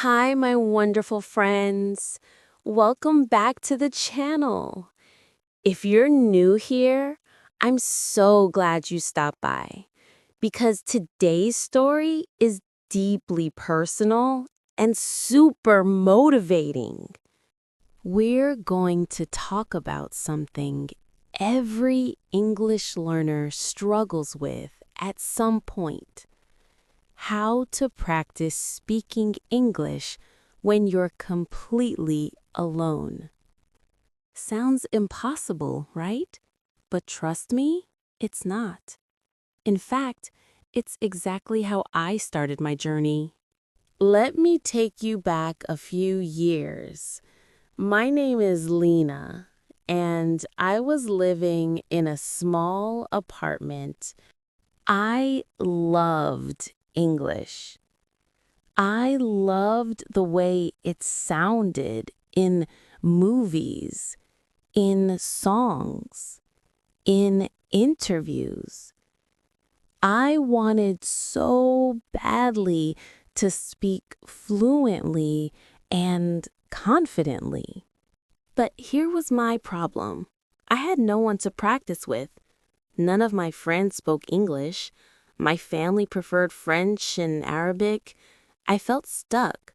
Hi, my wonderful friends. Welcome back to the channel. If you're new here, I'm so glad you stopped by because today's story is deeply personal and super motivating. We're going to talk about something every English learner struggles with at some point: how to practice speaking English when you're completely alone. Sounds impossible, right? But trust me, it's not. In fact, it's exactly how I started my journey. Let me take you back a few years. My name is Lena, and I was living in a small apartment. I loved English. I loved the way it sounded in movies, in songs, in interviews. I wanted so badly to speak fluently and confidently. But here was my problem. I had no one to practice with. None of my friends spoke English. My family preferred French and Arabic. I felt stuck,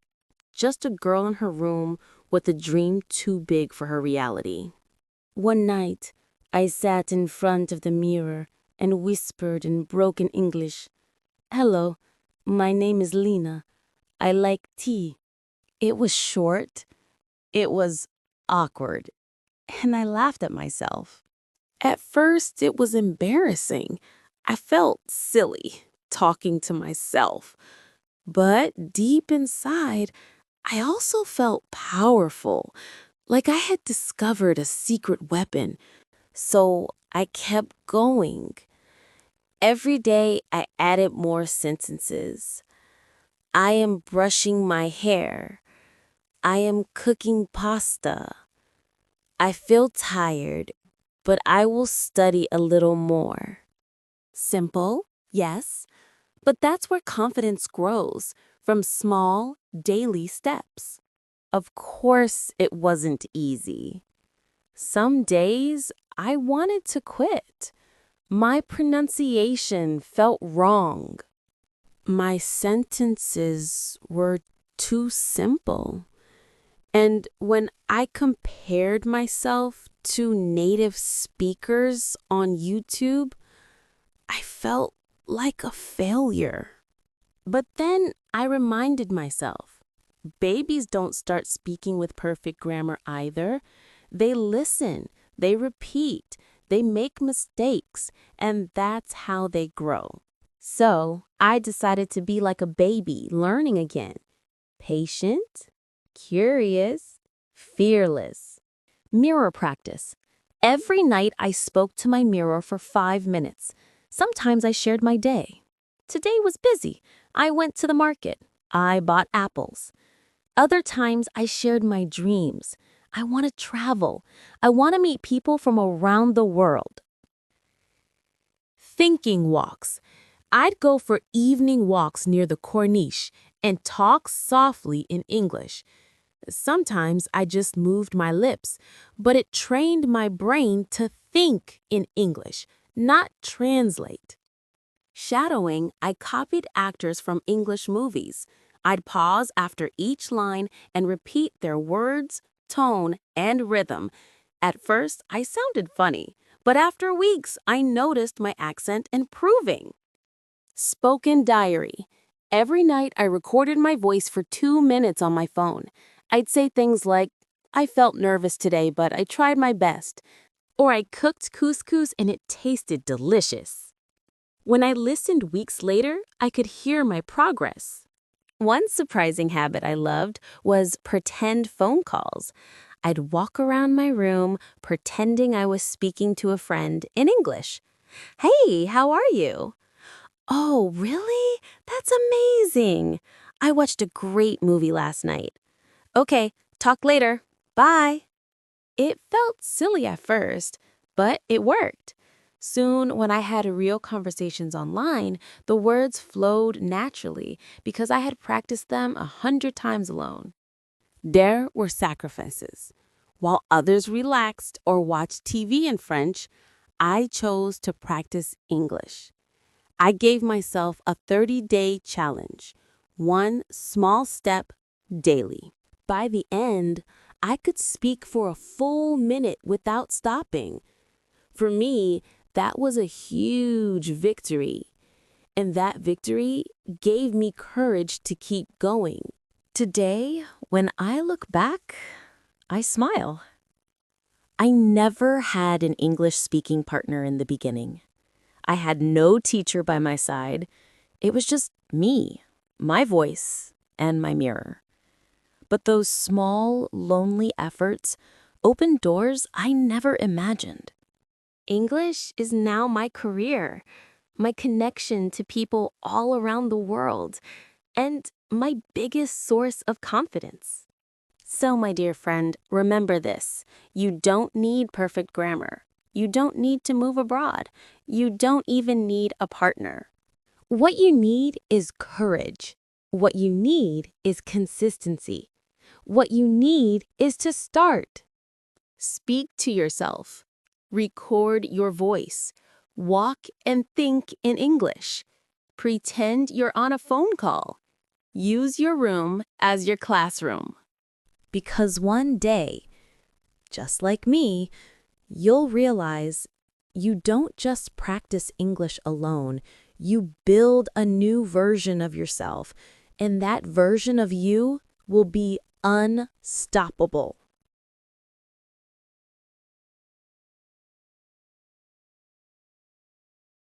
just a girl in her room with a dream too big for her reality. One night, I sat in front of the mirror and whispered in broken English, "Hello, my name is Lena. I like tea." It was short, it was awkward, and I laughed at myself. At first, it was embarrassing. I felt silly talking to myself. But deep inside, I also felt powerful, like I had discovered a secret weapon. So I kept going. Every day, I added more sentences. I am brushing my hair. I am cooking pasta. I feel tired, but I will study a little more. Simple, yes, but that's where confidence grows, from small, daily steps. Of course, it wasn't easy. Some days I wanted to quit. My pronunciation felt wrong. My sentences were too simple. And when I compared myself to native speakers on YouTube, I felt like a failure. But then I reminded myself, babies don't start speaking with perfect grammar either. They listen, they repeat, they make mistakes, and that's how they grow. So I decided to be like a baby learning again. Patient, curious, fearless. Mirror practice. Every night I spoke to my mirror for 5 minutes. Sometimes I shared my day. Today was busy. I went to the market. I bought apples. Other times I shared my dreams. I want to travel. I want to meet people from around the world. Thinking walks. I'd go for evening walks near the corniche and talk softly in English. Sometimes I just moved my lips, but it trained my brain to think in English, not translate. Shadowing, I copied actors from English movies. I'd pause after each line and repeat their words, tone, and rhythm. At first, I sounded funny, but after weeks, I noticed my accent improving. Spoken diary. Every night, I recorded my voice for 2 minutes on my phone. I'd say things like, "I felt nervous today, but I tried my best." Or I cooked couscous and it tasted delicious. When I listened weeks later, I could hear my progress. One surprising habit I loved was pretend phone calls. I'd walk around my room pretending I was speaking to a friend in English. "Hey, how are you?" "Oh, really? That's amazing. I watched a great movie last night." "Okay, talk later. Bye." It felt silly at first, but it worked. Soon, when I had real conversations online, the words flowed naturally because I had practiced them 100 times alone. There were sacrifices. While others relaxed or watched TV in French, I chose to practice English. I gave myself a 30-day challenge, one small step daily. By the end, I could speak for a full minute without stopping. For me, that was a huge victory. And that victory gave me courage to keep going. Today, when I look back, I smile. I never had an English-speaking partner in the beginning. I had no teacher by my side. It was just me, my voice, and my mirror. But those small, lonely efforts opened doors I never imagined. English is now my career, my connection to people all around the world, and my biggest source of confidence. So, my dear friend, remember this. You don't need perfect grammar. You don't need to move abroad. You don't even need a partner. What you need is courage. What you need is consistency. What you need is to start. Speak to yourself. Record your voice. Walk and think in English. Pretend you're on a phone call. Use your room as your classroom. Because one day, just like me, you'll realize you don't just practice English alone. You build a new version of yourself, and that version of you will be unstoppable.